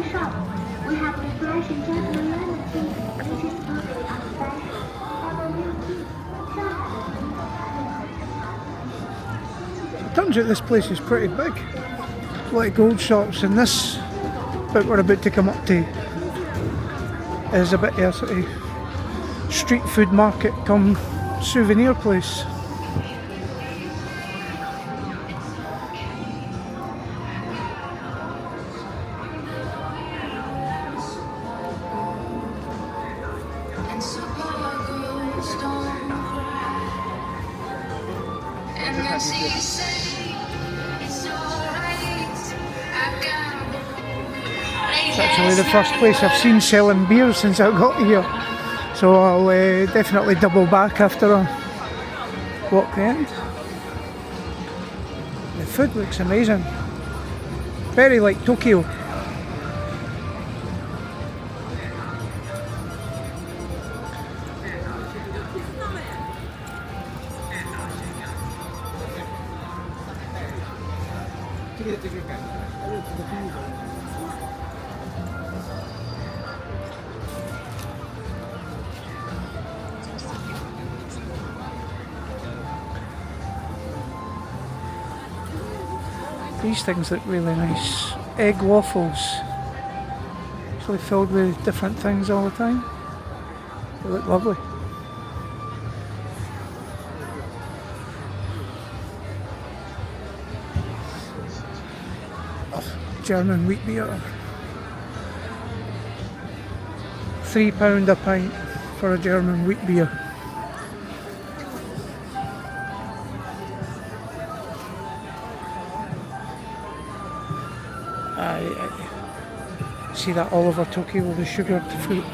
shop. We have refreshing jasmine lemon tea, which is totally unspecial. Herbal milk tea. It turns out this place is pretty big. Like gold shops, and this bit we're about to come up to is a bit of a sort of street food market come souvenir place. It's actually the first place I've seen selling beer since I got here, so I'll definitely double back after I walk the end. The food looks amazing, very like Tokyo. These things look really nice. Egg waffles. Actually filled with different things all the time. They look lovely. German wheat beer. £3 a pint for a German wheat beer. I see that all over Tokyo with the sugared fruit.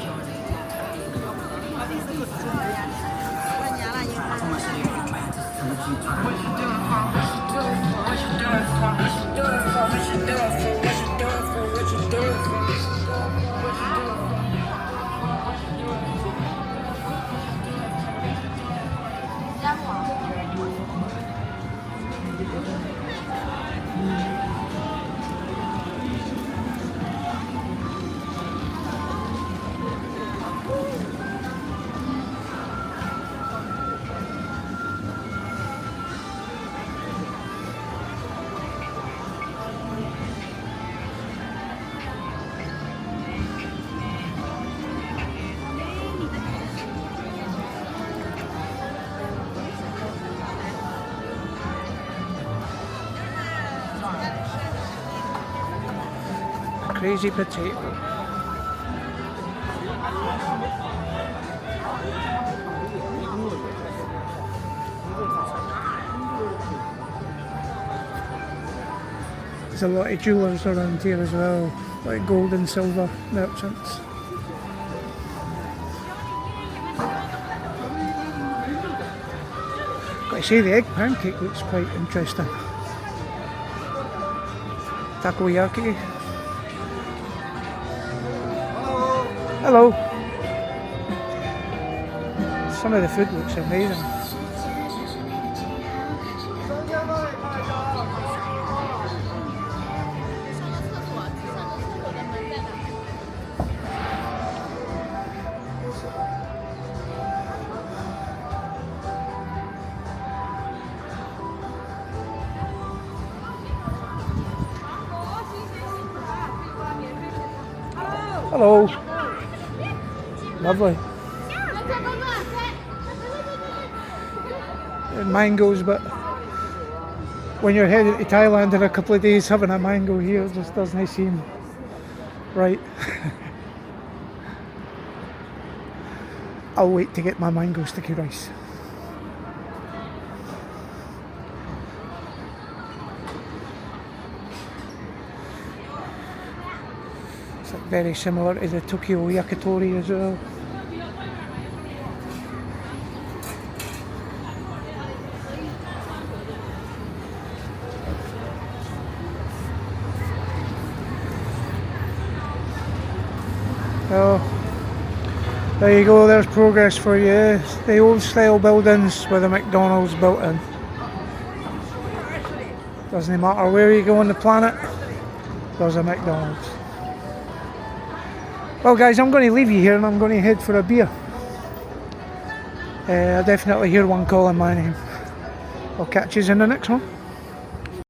Crazy potato. There's a lot of jewellers around here as well, like gold and silver merchants. Got to say, the egg pancake looks quite interesting. Takoyaki. Hello. Some of the food looks amazing. Hello. Lovely. And mangoes, but when you're heading to Thailand in a couple of days, having a mango here just doesn't seem right. I'll wait to get my mango sticky rice. It's like very similar to the Tokyo yakitori as well. So, there you go, there's progress for you. The old style buildings with a McDonald's built in. Doesn't matter where you go on the planet, there's a McDonald's. Well guys, I'm going to leave you here and I'm going to head for a beer. I definitely hear one calling my name. I'll catch you in the next one.